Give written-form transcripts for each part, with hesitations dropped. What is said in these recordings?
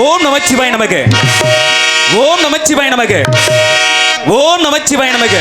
ஓம் நமச்சிவாய நமக. ஓம் நமச்சிவாய நமக. ஓம் நமச்சிவாய நமக.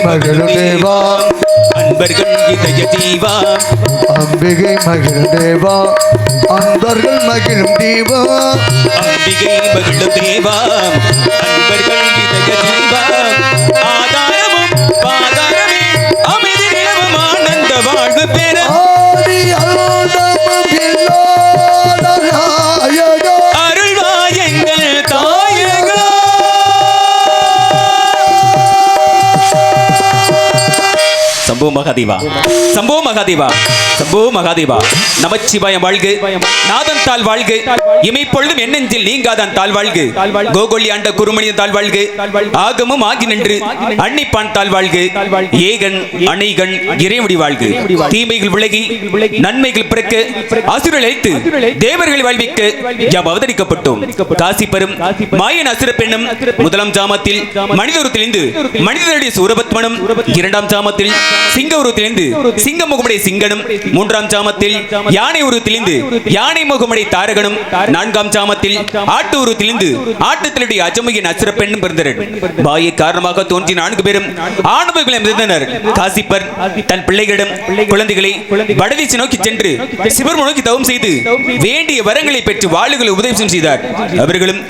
மகிழ்ந்தேவா அன்பர்கள் இதய தீவா அம்பிகை மகிழ்ந்தேவா அன்பர்கள் மகிழும் தீவா அம்பிகை மகிழும் தேவா அன்பர்கள் இதய தீவா ஆதாரமும் பாதாரமே அமைதி நிலவும் ஆனந்த வாழ்வு பெற ஆதி அருளமும் இல்லாத நாயகா அருள்வாய் எங்கள் தாயகா. சம்போ மகாதேவா சம்போ மகாதேவா சம்போ மகாதேவா. நமச்சிவாயம் வாழ்க, நாதன் தாள் வாழ்க, இமைப்பொழுதும் எண்ணெஞ்சில் நீங்காதான் தாள் வாழ்க, கோகொல்லி ஆண்ட குருமணியன் தாள் வாழ்க, ஆகமும் ஆகி நின்று அன்னிப்பான் தாள் வாழ்க, ஏகன் அணைகன் இறைமுடி வாழ்க, தீமைகள் விலகி நன்மைகள் பிறக்க அசுரல் அழைத்து தேவர்களை வாழ்விக்க யாம் அவதரிக்கப்பட்டோம். காசி பெறும் மாயன் அசுர பெண்ணும் முதலாம் ஜாமத்தில் மனித உருவத்திலிருந்து மனிதனுடைய சூரபத்மனும், இரண்டாம் ஜாமத்தில் சிங்க உருவத்திலிருந்து சிங்க முகமுடைய சிங்கனும், மூன்றாம் ஜாமத்தில் யானை உருவத்திலிருந்து யானை முகமுடைய தாரகனும், நான்காம் ஜாமத்தில் ஆட்டு உருவத்திலிருந்து ஆட்டத்திலுடைய அஜமுகின் அசுர பெண்ணும் பிறந்தனர். பாயை காரணமாக தோன்றிய 4 பேரும் ஆணவர்களை இருந்தனர். காசிப்பர் தன் பிள்ளைகளிடம் குழந்தைகளை வடதிசை நோக்கி சென்று சிவன் நோக்கி தவம் செய்து வேண்டிய வரங்களை பெற்று வாளுகளை உபதேசம் செய்தார். அவர்களும்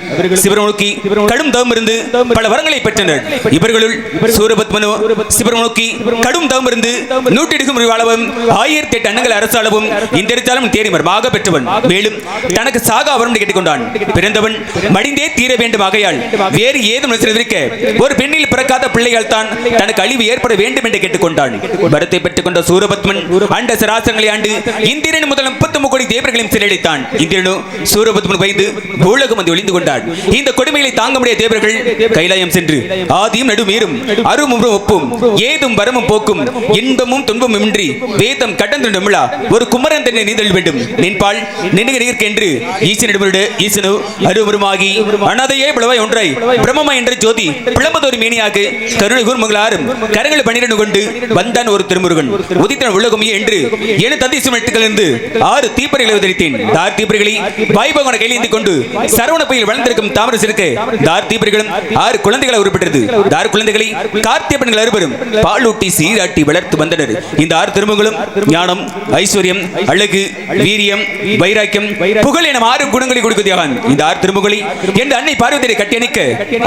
சிவன் நோக்கி கடும் தவம் இருந்து பல வரங்களை பெற்றனர். இவர்களுள் சூரபத்மனோ சிவன் நோக்கி கடும் தவம் இருந்து 100 வாழவும் 1008 அன்னங்கள் அரசாளவும் இந்த இருத்தாலும் தேடி மரமாக பெற்றவன். மேலும் தனக்கு சாகா வரும் கேட்டுக்கொண்டான். பிறந்தவன் மடிந்தே தீர வேண்டும் ஆகையால் வேறு ஏதும் நினைத்திருக்க ஒரு பெண்ணில் பிறக்காத பிள்ளையால் தான் தனக்கு அழிவு ஏற்பட வேண்டும் என்று கேட்டுக்கொண்டான். வரத்தை பெற்றுக் கொண்ட சூரபத்மன் அண்ட சராசரங்களை ஆண்டு இந்திரன் முதல் 33 கோடி தேவர்களையும் சிறையடித்தான். இந்திரனோ சூரபத்மன் பயந்து பூலகம் வந்து ஒளிந்து கொண்டான். இந்த கொடுமைகளை தாங்க முடிய தேவர்கள் கைலாயம் சென்று ஆதியும் நடுமீறும் அருமும் ஒப்பும் ஏதும் வரமும் போக்கும் இன்பமும் துன்பமும் இன்றி வேதம் கடந்து தமிழா ஒரு குமரன் தன்னை நீதல் வேண்டும் நின்பால் நினைக்க என்று ஈசனிடமிருட ஈசனு அருவருமாகி அனதையே பிளவாய் ஒன்றாய் பிரம்மமா என்ற ஜோதி பிளம்பதொரு மேனியாக கருணை கூர்மங்களாரும் கரங்களை 12 கொண்டு வந்தான் ஒரு திருமுருகன் உதித்தன் உலகமையே என்று என தந்தை சுமட்டுகளிலிருந்து 6 தீப்பறைகளை உதறித்தேன். தார் தீப்பறைகளை வாய்பகவன கையில் ஏந்தி கொண்டு சரவண பையில் வளர்ந்திருக்கும் தாமர சிறுக்க தார் தீப்பறைகளும் 6 குழந்தைகளை உருப்பெற்றது. தார் குழந்தைகளை கார்த்திய பெண்கள் அறுவரும் பாலூட்டி சீராட்டி வளர்த்து வந்தனர். இந்த 6 திருமுகங்களும் ஞானம் ஐஸ்வர்யம் அழகு வீரியம் வைராக்கியம் புகழ் என 6 குணங்களை கொடுக்குதியாக இந்த 6 திருமுகங்களை என்ற அன்னை பார்வதியை கட்டியணிக்க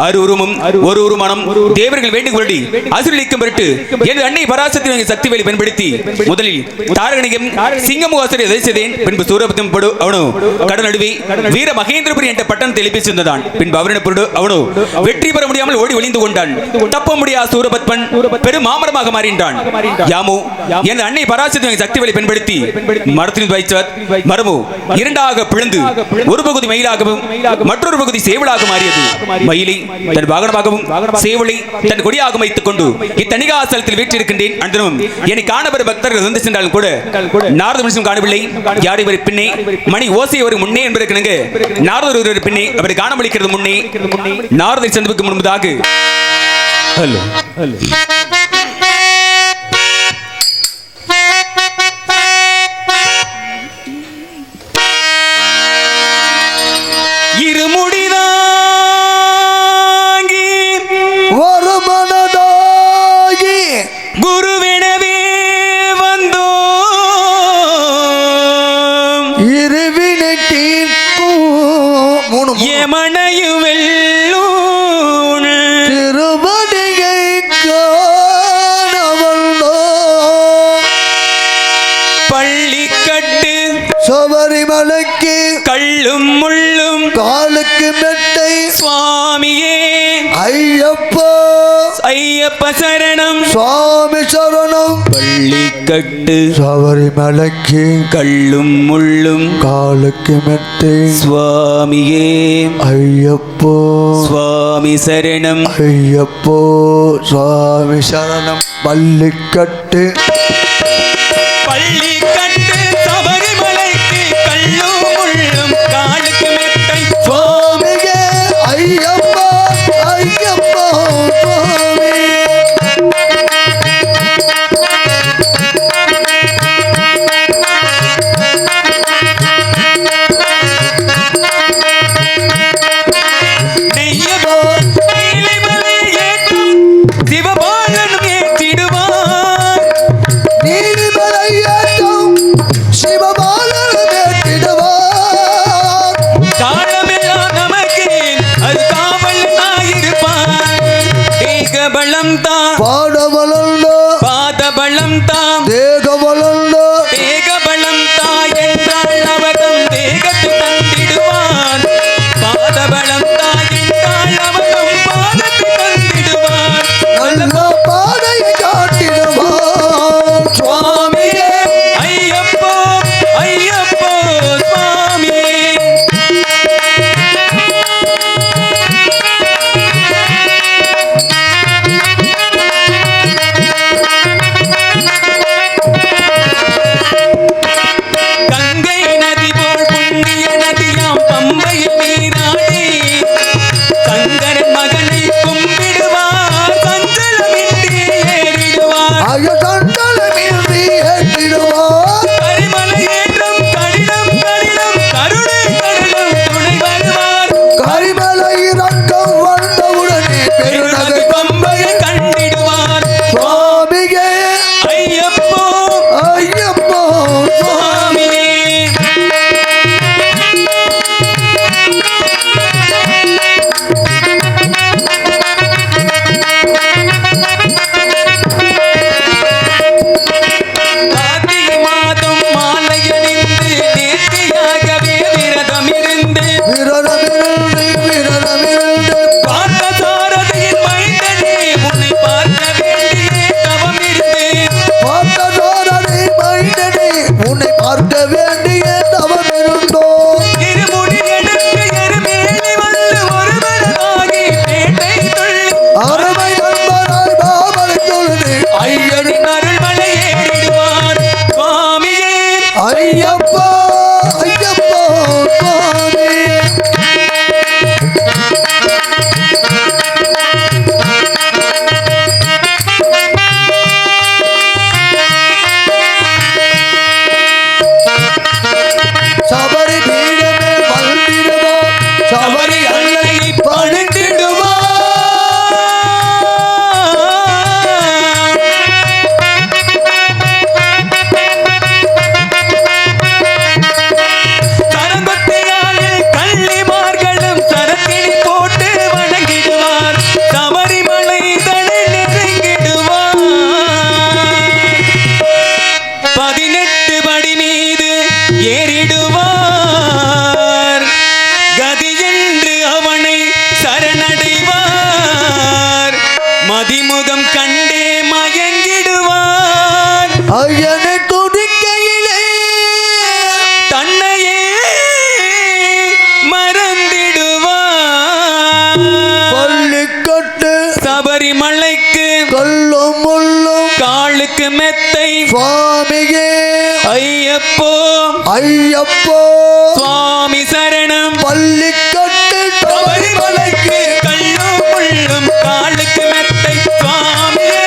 6 உருவமும் ஒரு உருமானம் தேவர்கள் வேண்டும் கொள்ளி அசுரலிக்கும் பொருட்டு என்ற அன்னை பராசக்தி சக்தி வேலை பயன்படுத்தி முதலில் தாரகணிகம் சிங்கமுகாசுரை எதிர்த்தேன். பின்பு சூரபத்மன் பொடு அவனோ கடல் நடுவே வீர மகேந்திரபுரி என்ற பட்டணத்தை எழுப்பி சென்றதான். பின்பு அவரின் பொருடு அவனோ வெற்றி பெற முடியாமல் ஓடி ஒளிந்து கொண்டான். தப்ப முடியாத சூரபத்மன் பெரும் மாமரமாக மாறின்றான். யாமோ என்ற அன்னை பராசக்தி சக்தி வேலை பயன்படுத்தி மரத்தின் வைத்தார். மரமோ இரண்டாக பிளந்து ஒரு பகுதி மயிலாகவும் மற்றொரு பகுதி சேவலாக மாறியது. மயிலை தன் வாகனமாகவும் சேவலை தன் கொடியாக வைத்துக் கொண்டு இத்தணிகாசலத்தில் வீற்றிருக்கின்றேன். அன்றனும் என்னை காணப்பெற பக்தர்கள் வந்து சென்றாலும் கூட நாரத மனுஷன் காணவில்லை. யார் இவர் பின்னே மணி ஓசை அவர் முன்னே என்பதற்கு நாரதர் ஒரு பின்னே அவரை காணமளிக்கிறது முன்னே நாரதர் சந்திப்புக்கு முன்பதாக ஹலோ ஹலோ சபரிமலைக்கு கள்ளும் முள்ளும் காலுக்கு மெட்டை சுவாமியே ஐயப்பா ஐயப்ப சரணம் சுவாமி சரணம் பள்ளிக்கட்டு சபரிமலைக்கு கள்ளும் முள்ளும் காலுக்கு மெட்டை சுவாமியே ஐயப்போ சுவாமி சரணம் ஐயப்போ சுவாமி சரணம் பள்ளிக்கட்டு பள்ளிக்கட்டு சபரிமலைக்கு கள்ளும் முள்ளும் காலுக்கு மெட்டை சுவாமியே ஐயப்பா ஐயப்போ சுவாமி நெய்யபோ நீலிமலை ஏற்றும் சிவபாலனும் ஏற்றிடுவார் ஐயப்போ ஐயப்போ சுவாமி சபரி பீடமே வந்திடுவோ சபரி அன்னை பணிந்திடுவோ கரங்கொட்டையாளில் கள்ளிமார்களும் சரத்தினை போட்டு வணங்கிடுவார் சபரிமலை தலை நெருங்கிடுவார் 18 படி மீது ஏறிடுவார் கதி என்று அவனை சரணடைவார் மதிமுகம் கண்டே மயங்கிடுவார் ஐயனை துடிக்கையிலே தன்னையே மறந்திடுவார் பள்ளிக்கட்டு சபரிமலைக்கு கல்லும் முள்ளும் காலுக்கு மெத்தை சுவாமியே ஐயப்போ ஐயப்போ சுவாமி சரணம் பள்ளிக்கட்டு சபரிமலைக்கு கல்லும் முள்ளும் காலுக்கு மெத்தை சுவாமியே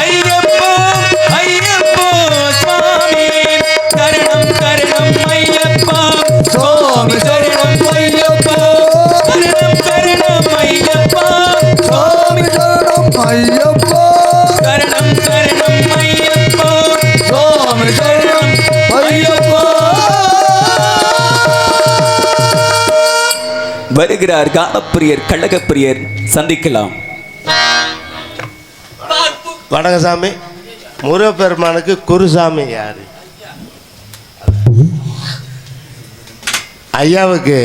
ஐயப்போ ஐயப்போ சுவாமியே சரணம் சரணம் ஐயப்பா சுவாமி சரணம் ஐயப்பா சரணம் சரணம் ஐயப்பா சுவாமி சரணம் ஐயப்போ சரணம் சரணம் ஐயப்பா சுவாமி சரணம் ஐயப்பா வருகிறார் கானப்பிரியர் கழகப்பிரியர் சந்திக்கலாம் வணக்கம் சாமி. முருகப்பெருமானுக்கு குருசாமி யாரு? ஐயாவுக்கு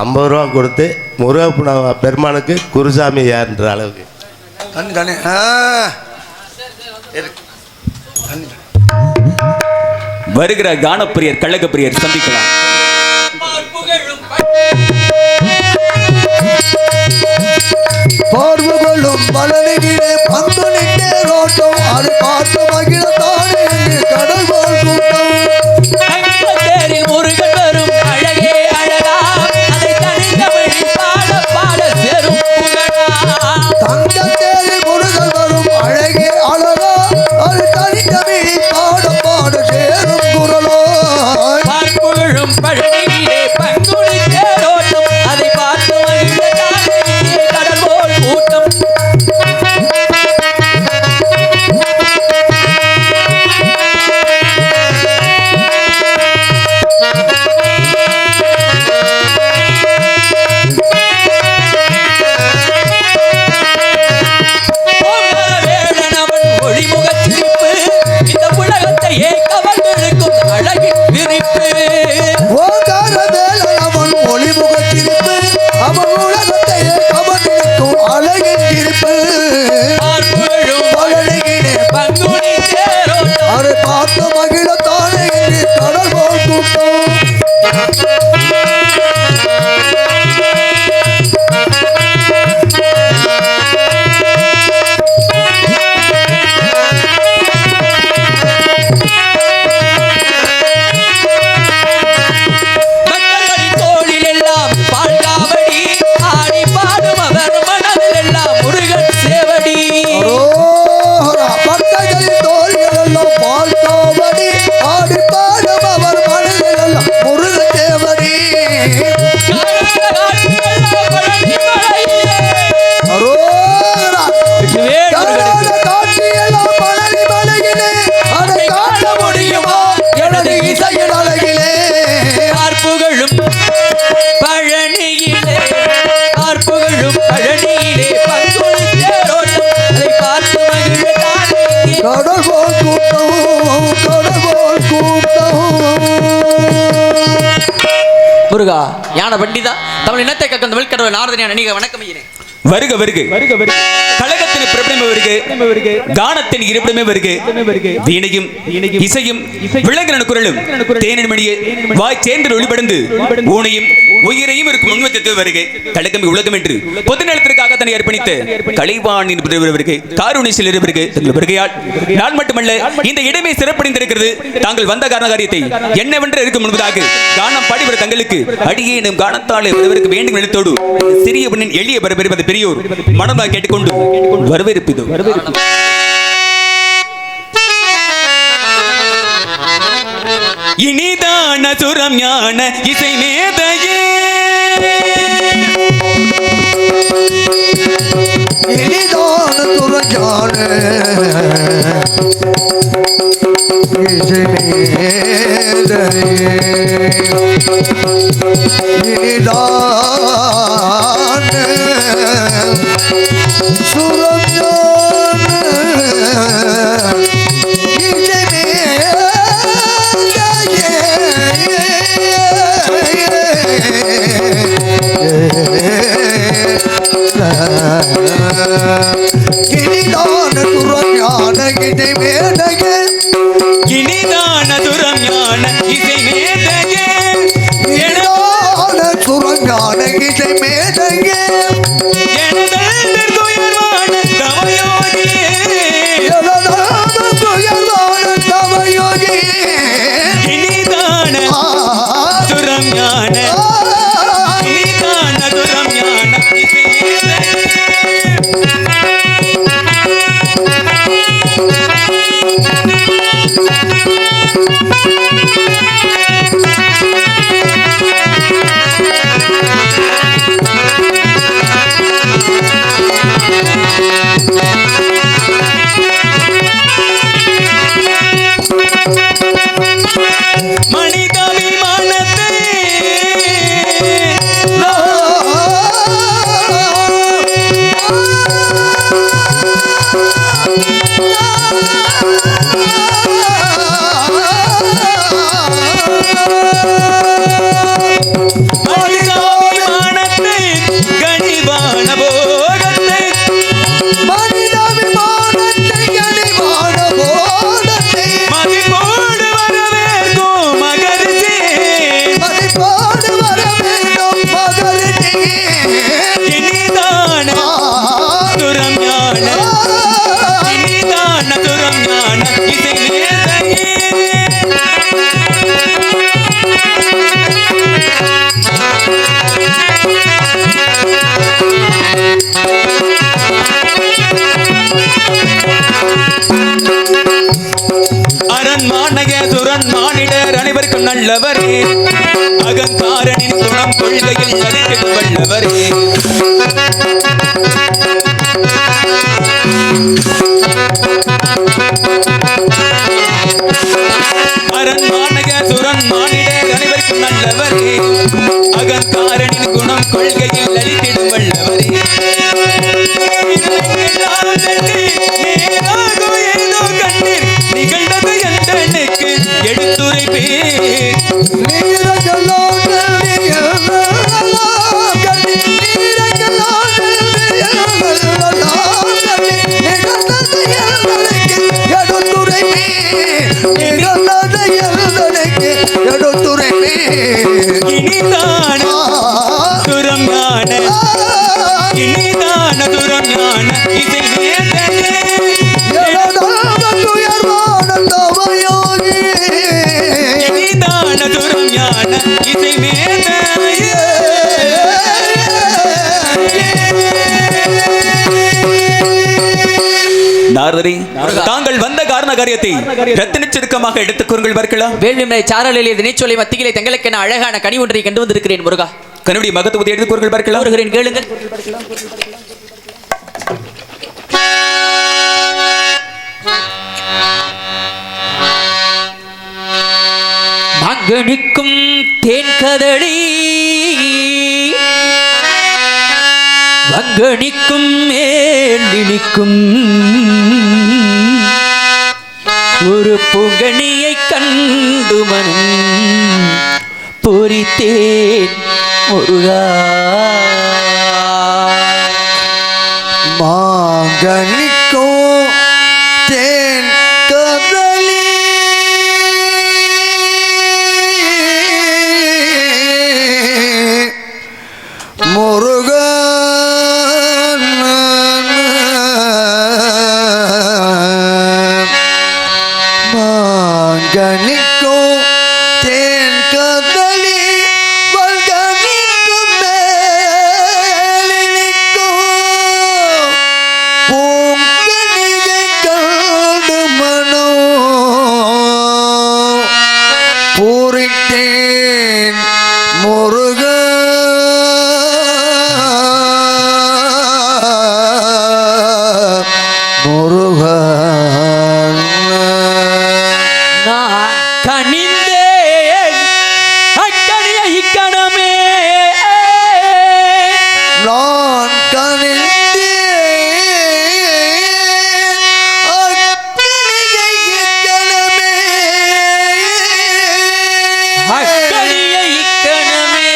50 ரூபா கொடுத்து முருகப்பெருமானுக்கு குருசாமி யாருன்ற அளவுக்கு தண்ணி தண்ணி வருகிறார் கானப்பிரியர் கழகப்பிரியர் சந்திக்கலாம் பார்வகளும் பலனிலே பந்து நின்றே ரோட்டம் அது பார்த்து மகிழ தானே என்று கடல் போல் கூட்டம் தேரில் முருகன் வரும் அழகே அழகா அதை தனித்தமிழ் பாட பாட சேரும் புகழா தங்கத்தேரில் முருகன் வரும் அழகே அழகா அது தனித்தமிழில் பாட பாட சேரும் குரலோ பார்ப்புகழும் பழனியிலே பங்குனி தேரோட்டம் அதை பார்த்து மகிழ தானே இங்கே கடல் போல் கூட்டம் ஓங்கார வேடன் அவன் ஒளிமுகச் சிரிப்பு இந்த உலகத்தையே கவர்ந்தெழுக்கும் அழகின் விரிப்பு ஓங்கார வேலன் அவன் ஒளிமுகச் சிரிப்பு அவன் உலகத்தையே கவர்ந்திருக்கும் அழகின் இருப்பு பார்ப்புகழும் பழனியிலே பங்குனி தேரோட்டம் அதை பார்த்து மகிழ தானே என்று கடல் போல் கூட்டம் மக்களின் தோளில் எல்லாம் பால்காவடி ஆடி பாடும் அவர் மனதில் எல்லாம் முருகன் சேவடி அரோஹரா பக்தர்களின் தோள்கள் எல்லாம் பால் காவடி ஆடி பாடும் அவர் மனதில் எல்லாம் முருகன் தேவடி அரோஹரா காணாத காட்சியெல்லாம் பழனி மலையிலே அதை காட்ட முடியுமா எனது இசையின் அழகிலே பார்ப்புகழும் பழனியிலே பார்ப்புகழும் பழனியிலே பங்குனி தேரோட்டம் அதை பார்த்து மகிழ தானே கடல் போல் கூட்டம் கடல் போல் கூட்டம் முருகா ஞான பண்டிதா தமிழ் இனத்தை கக்கம் தமிழ் கடவுள் நாரதனியான நீங்க வணக்கம் ஐயனே வருக வருக வருக வருக கழகத்தினை பிரபலமே வருக கானத்தின் இருப்பிடமே வருக வீணையும் இசையும் விளங்கின குரலும் தேனின் மணியே வாய் சேர்ந்து ஒளிபடந்து ஊனையும் உயிரையும் இருக்கும் உண்மத்தை வருக கலக்கம் உலகம் என்று பொது நலத்திற்காக தன்னை அர்ப்பணித்த கலைவாணின் வருகை காரூணிசில் வருகையால் நான் மட்டுமல்ல இந்த இடமே சிறப்படைந்திருக்கிறது. தாங்கள் வந்த காரண காரியத்தை என்னவென்று இருக்கும் முன்பதாக கானம் பாடிவர தங்களுக்கு அடியேனும் கானத்தாலே வருவதற்கு வேண்டும் எழுத்தோடு சிறிய பெண்ணின் எளிய பெறுவது பெரியோர் மனதாக கேட்டுக்கொண்டு வரவேற்பிதோ. இனிதான சுரம் ஞான இசை மேதையே இனிதான துறஞான இசை மேதையே இனிதான சுரம் ஞான இசை இனிதான துறம் ஞான இசை மேதையே இனிதான துரம் ஞான இசை மேதையே இனிதான துறம் ஞான இசை மேதையே எனதல் துயர்வான தவயோகியே எனதான துயர்வான தவயோகியே இனிதான துரம் ஞான இனிதான துரம் ஞான இசை மேதையே நல்லவரே அகங்காரனின் குணம் கொள்கையில் அழைத்து வல்லவரே அரண்மானக சுரன் மானிடர் அனைவருக்கும் நல்லவரே அகங்காரனின் குணம் கொள்கையில் அளித்திடும் வல்லவரே நிகழ்ந்தது என்றனுக்கு எடுத்துரைப்பே இனிதான துரம் ஞான இனிதான துரம் ஞான இசை மேதையே இனிதான துரம் ஞான இசை மேதையே நாரதரே தாங்கள் வந்த காரண காரியத்தை ரத்தின சுருக்கமாக எடுத்துக் கூறுங்கள் பார்க்கலாம். வேள்விமலை சாரலிலே தினைச்சொலை மத்தியிலே தங்களுக்கென அழகான கனி ஒன்றை கண்டு வந்திருக்கிறேன் முருகா. கனுடைய மகத்துவத்தை எடுத்துக் கூறுங்கள் பார்க்கலாம். வருகிறேன், கேளுங்கள். மங்கனிக்கும் தேன் கதளி வங்கனிக்கும் மேலினிக்கும் ஒரு புகணியை கண்டு மனம் பொறித்தேன் முருகா. மாங்கனி நிற்கும் தேன் கதலி வல்கனிக்கும் மேலிக்கும் பூங்கனிகை கண்டு மனோ பூரித்தேன் முருக முருகன் நான் கனிந்தேன் அக்கனிய இக்கணமே நான் கனிந்தேன் அக்கினியை இக்கணமே அக்கனிய இக்கணமே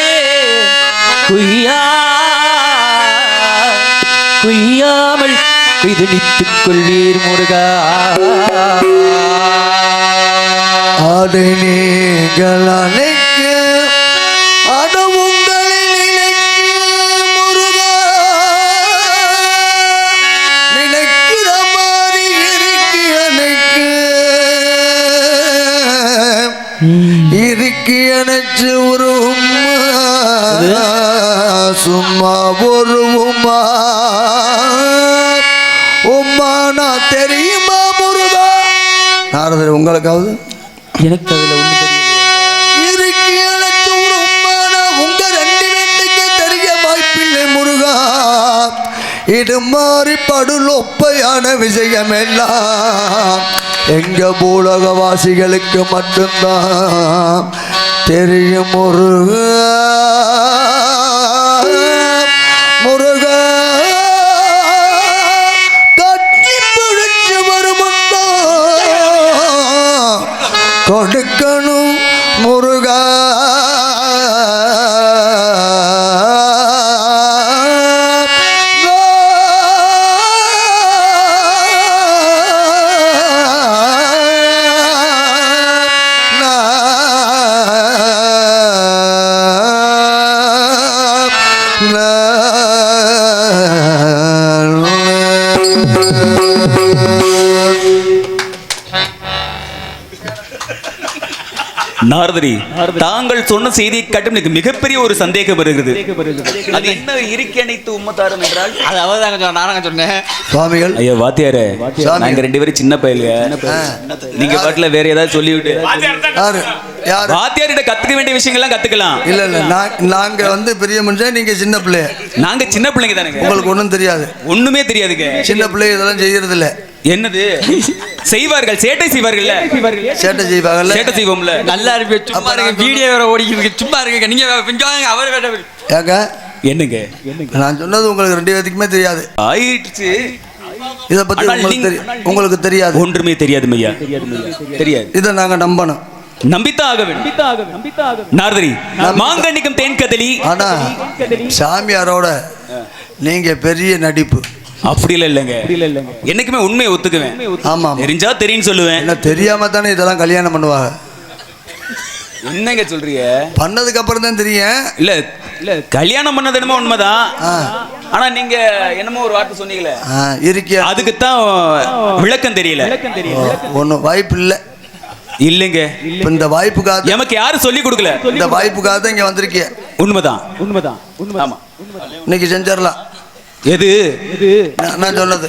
குய்யாமல் குய்தளித்துக் கொள்வீர் முருகா அதை நீங்கள் அழைக்க அது உங்களில் இழைக்க முருகா நினைக்கிற மாதிரி இறுக்கி அணைச்சு ஒரு சும்மா ஒரு உம்மானா தெரியுமா முருகா? நாரதர் உங்களுக்காவது எனக்கு அதுல ஒண்ணு இறுக்கி அணைச்சு ஒரு உம்மானா உங்க ரெண்டு பேருக்கு தெரிய வாய்ப்பில்லை முருகா. இது மாறி படுலொப்பையான விஷயம் எல்லாம் எங்க பூலகவாசிகளுக்கு மட்டும்தான் தெரியும் முருகா. முருகா கட்டி பிடிச்சு வருமுண்டோ கொடுக்கணும் முருகா. நாரதரி, தாங்கள் சொன்ன செய்தியை காட்டும் எனக்கு மிகப்பெரிய ஒரு சந்தேகம் வருகிறது. அது என்ன இறுக்கி அணைத்து உம்மத்தாரம் என்றால்? அது அவதாங்க சொன்ன, நானாங்க சொன்னேன். சுவாமிகள் ஐயா வாத்தியாரே, நாங்க ரெண்டு பேரும் சின்ன பயிலுங்க. நீங்க பாட்டுல வேற ஏதாவது சொல்லிவிட்டு யாரு யாரு வாத்தியார்கிட்ட கத்துக்க வேண்டிய விஷயங்கள்லாம் கத்துக்கலாம். இல்ல இல்ல நாங்க வந்து பெரிய மனுஷன், நீங்க சின்ன பிள்ளை. நாங்க சின்ன பிள்ளைங்க தானேங்க. உங்களுக்கு ஒண்ணும் தெரியாது. ஒண்ணுமே தெரியாதுங்க. சின்ன பிள்ளை இதெல்லாம் செய்யறது இல்ல. என்னது செய்வார்கள்? சேட்டை செய்வார்கள்ல. சேட்டை செய்வாங்கல்ல. சேட்டை செய்வோம்ல. நல்லா இருக்கு. சும்மா இருங்க, வீடியோ வேற ஓடிக்கிட்டு சும்மா இருங்க. நீங்க அவர் வேற ஏங்க என்னங்க நான் சொன்னது உங்களுக்கு ரெண்டு பேத்துக்குமே தெரியாது. ஆயிடுச்சு. இத பத்தி உங்களுக்கு தெரியாது. ஒன்றுமே தெரியாது ஐயா, தெரியாது. இதை நாங்க நம்பணும், நம்பித்தான் ஆக வேண்டும். நாரதரி, மாங்கனிக்கும் தேன் கதலி. ஆனா சாமியாரோட நீங்க பெரிய நடிப்பு. அப்படி இல்லைங்க, என்னைக்குமே உண்மையை ஒத்துக்குவேன். ஆமா, தெரிஞ்சா தெரியும் சொல்லுவேன். என்ன தெரியாம தானே இதெல்லாம் கல்யாணம் பண்ணுவாங்க. என்னங்க சொல்றீங்க? பண்ணதுக்கு அப்புறம் தான் தெரியும். இல்ல இல்ல, கல்யாணம் பண்ணது என்னமோ உண்மைதான். ஆனா நீங்க என்னமோ ஒரு வார்த்தை சொன்னீங்களே, இருக்கியா? அதுக்குத்தான் விளக்கம் தெரியல. ஒன்னும் வாய்ப்பு இல்ல. இல்லைங்க, இந்த வாய்ப்புக்காக எமக்கு யாரும் சொல்லி கொடுக்கல. இந்த வாய்ப்புக்காக தான் இங்க வந்திருக்கிய. உண்மைதான். ஆமா, இன்னைக்கு செஞ்சிடலாம். எது நான் சொன்னது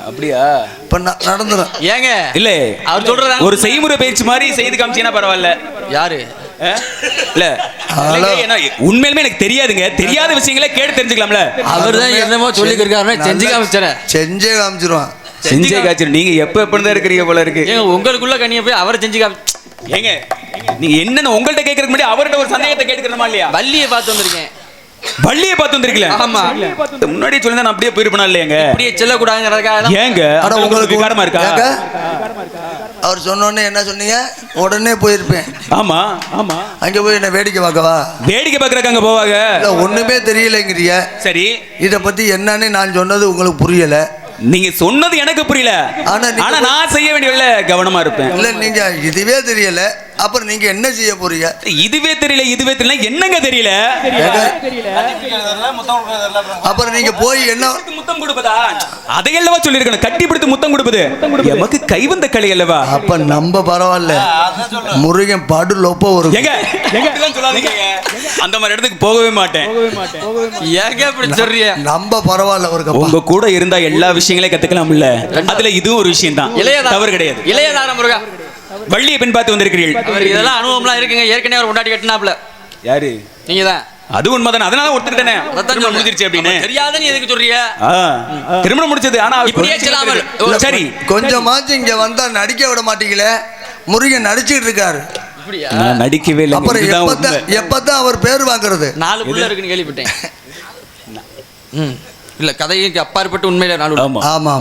அப்படியா? இப்ப நடந்துடும். ஏங்க இல்ல, அவர் சொல்றாங்க ஒரு செய்முறை பயிற்சி மாதிரி செய்து காமிச்சீங்கன்னா பரவாயில்ல. யாரு இல்ல, உண்மையிலுமே எனக்கு தெரியாதுங்க. தெரியாத விஷயங்களே கேட்டு தெரிஞ்சுக்கலாம்ல. அவர் தான் என்னமோ சொல்லிருக்காருன்னா செஞ்சு காமிச்சிடறேன். செஞ்சே காமிச்சிருவான். செஞ்சே காமிச்சிரு. நீங்க எப்ப தான் இருக்கிறீங்க போல இருக்கு. ஏங்க உங்களுக்குள்ள கண்ணிய போய் அவரை செஞ்சு ஏங்க நீங்க என்னன்னு உங்கள்ட்ட கேட்கறதுக்கு முன்னாடி அவர்கிட்ட ஒரு சந்தேகத்தை கேட்கணுமா இல்லையா? வள்ளியை பார்த்து வந்திருக்கேன். வள்ளியை பார்த்து வந்திருக்கீங்களா? ஆமா, முன்னாடியே சொல்லி நான் அப்படியே போயிருப்பேனா இல்லையாங்க? இப்படியே செல்லக்கூடாதுங்கிறதுக்காக. ஏங்க உங்களுக்கு காரமா இருக்கா? அவர் சொன்னோடனே என்ன சொன்னீங்க? உடனே போயிருப்பேன். ஆமா ஆமா, அங்க போய் என்ன வேடிக்கை பார்க்கவா? வேடிக்கை பார்க்கறதுக்கு அங்க போவாங்க. ஒண்ணுமே தெரியலங்கிறிய. சரி, இத பத்தி என்னன்னு நான் சொன்னது உங்களுக்கு புரியல. நீங்க சொன்னது எனக்கு புரியல. ஆனா நான் செய்ய வேண்டிய கவனமா இருப்பேன். இல்ல, நீங்க இதுவே தெரியல, அப்புறம் நீங்க என்ன செய்ய போறீங்க? இதுவே தெரியல என்னங்க தெரியல? அப்புறம் நீங்க போய் என்ன முத்தம் கொடுப்பதா? அதையல்லவா சொல்லிருக்கணும், கட்டி பிடித்து முத்தம் கொடுப்பது எமக்கு கைவந்த கலை அல்லவா? அப்ப நம்ப பரவாயில்ல, முருகன் படு லொப்ப ஒரு ஏங்க சொல்லாதீங்க, அந்த மாதிரி இடத்துக்கு போகவே மாட்டேன். ஏங்க அப்படி சொல்றீங்க? நம்ப பரவாயில்ல. ஒரு உங்க கூட இருந்தா எல்லா விஷயங்களையும் கத்துக்கலாம்ல, அதுல இதுவும் ஒரு விஷயம் தான், தவறு கிடையாது. இளையதார முருகா, வள்ளியை பெண் பார்த்து வந்திருக்கிறீர்கள். அவர் இதெல்லாம் அனுபவம்லாம் இருக்குங்க, ஏற்கனவே அவர் கொண்டாடி கட்டினாப்ல. யாரு? நீங்க தான். அது உண்மைதானே, அதனால ஒத்துக்கிட்டேனே. திருமணம் முடிஞ்சிருச்சு அப்படின்னு. தெரியாதுன்னு எதுக்கு சொல்றீங்க? திருமணம் முடிச்சது, ஆனா இப்படியே சொல்லாமல். சரி, கொஞ்சமாச்சும் இங்க வந்தா நடிக்க விட மாட்டீங்களே. முருகன் நடிச்சிட்டு இருக்காரு. அப்படியா? நான் நடிக்கவே இல்லை. அப்புறம் எப்பதான் அவர் பேர் வாங்குறது? 4 புள்ள இருக்குன்னு கேள்விப்பட்டேன். இல்ல, கதைக்கு அப்பாற்பட்டு உண்மையில 4. ஆமா ஆமா.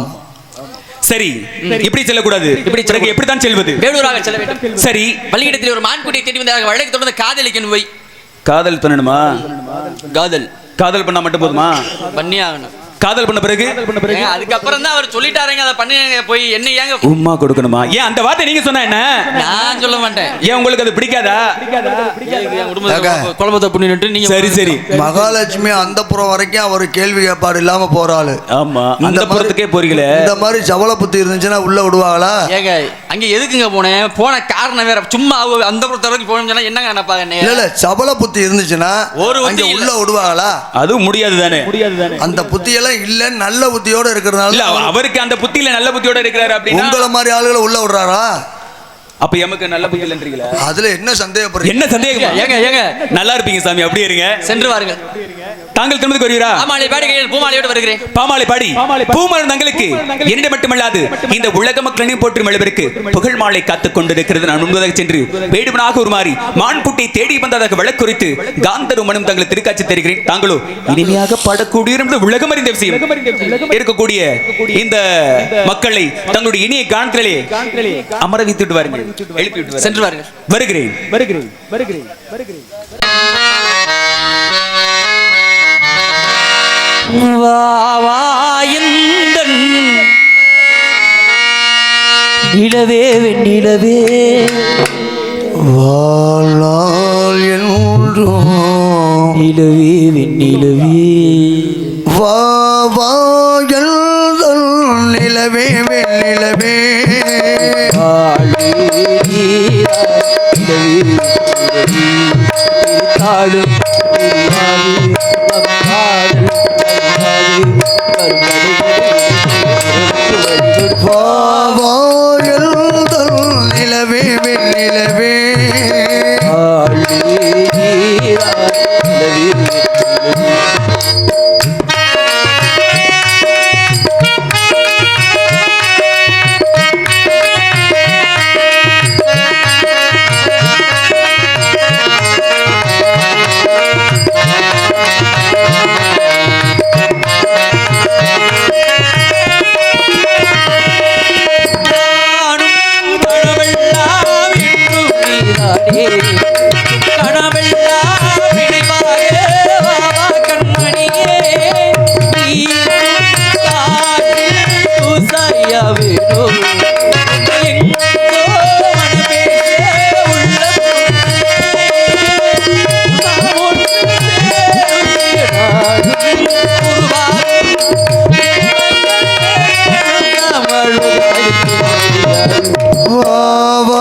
சரி, இப்படி செல்லக்கூடாது. எப்படித்தான் செல்வது? வேலூராக செல்ல வேண்டும். சரி, பள்ளியிடத்தில் ஒரு மான்குட்டியை தேடி வந்தார்கள். வழக்கு தொடர்ந்து காதலிக்கணும். போய் காதல் பண்ணணுமா? காதல் பண்ணா மட்டும் போதுமா? பண்ணி ஆகணும். காதல் பண்ண பிறகு அதுக்கப்புறம் தான் அவர் சொல்லிட்டாருங்க, அதை பண்ணுங்க. போய் என்ன ஏங்க உம்மா கொடுக்கணுமா? ஏன் அந்த வார்த்தை நீங்க சொன்னா என்ன? நான் சொல்ல மாட்டேன். ஏன் உங்களுக்கு அது பிடிக்காதா? குடும்பத்தை புண்ணிட்டு நீங்க. சரி சரி, மகாலட்சுமி அந்த புறம் வரைக்கும் அவர் கேள்வி கேட்பாடு இல்லாம போறாளு. ஆமா, அந்த புறத்துக்கே போறீங்களே. இந்த மாதிரி சவள புத்தி இருந்துச்சுன்னா உள்ள விடுவாங்களா? ஏங்க அங்க எதுக்குங்க போனேன்? போன காரணம் வேற. சும்மா அந்த புறத்து வரைக்கும் போனோம்னா என்னங்க நினைப்பாங்க? இல்ல, சவள புத்தி இருந்துச்சுன்னா அங்க உள்ள விடுவாங்களா? அதுவும் முடியாது தானே. அந்த புத்தி எல்லாம் இல்ல, நல்ல புத்தியோட இருக்கிறதுனால. அவருக்கு அந்த புத்தியில நல்ல புத்தியோட இருக்கிறாரு அப்படின்னா உங்கள மாதிரி ஆளுகளை உள்ள விடுறாரா? அப்ப எமக்கு நல்ல புத்தி இல்லன்றீங்களா? அதுல என்ன சந்தேகப்படுறீங்க? என்ன சந்தேகம்? ஏங்க நல்லா இருப்பீங்க சாமி, அப்படியே இருங்க. சென்று வாருங்கள். தாங்கள் திரும்பி வருவீரா? பாமாலை பாடுகையில் பூமாலையோடு வருகிறேன். பாமாலை பாடி பூமலர் தங்களுக்கு என்னை மட்டுமல்லாது இந்த உலக மக்களையும் போற்றும் அளவிற்கு புகழ் மாலை காத்துக் கொண்டிருக்கிறது. நான் உண்மையாக சென்று வேடுவனாக ஒரு மாறி மான்குட்டை தேடி வந்ததாக வழக்குறித்து காந்தரு மனம் தங்களை திருக்காட்சி தருகிறேன். தாங்களோ இனிமையாக பாடக்கூடிய உலகம் அறிந்த விஷயம் இருக்கக்கூடிய இந்த மக்களை தங்களுடைய இனிய காண்களே அமர வைத்துட்டு வாருங்கள், எழுப்பி விட்டு சென்று வாருங்கள். வருகிறேன். வாவாயந்தன் நிலவே வெண்ணிலவே வாழ்நாள் என்றும் நிலவே வெண்ணிலவே வா நிலவே வெண்ணிலவே நிலவே வெண்ணிலவே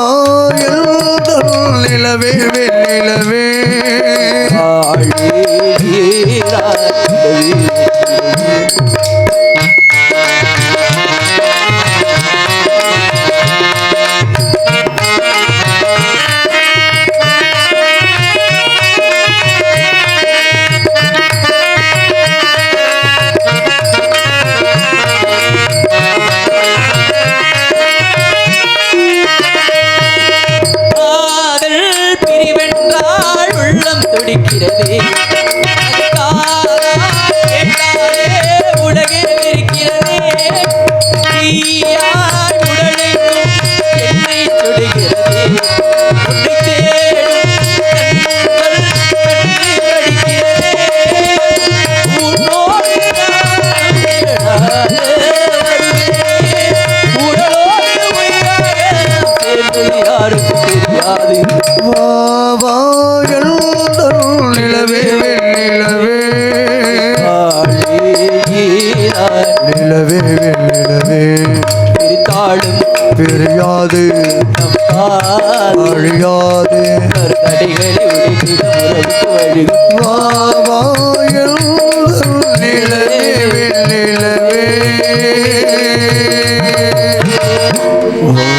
நிலவே வெண்ணிலவே யாருக்கு தெரியாது. வெண்ணிலவே வெண்ணிலவே பிரித்தாடும் பிரியாது நம் காதல் அழியாது தடைகளை உடைத்திட உறவுக்கு வழி வா வா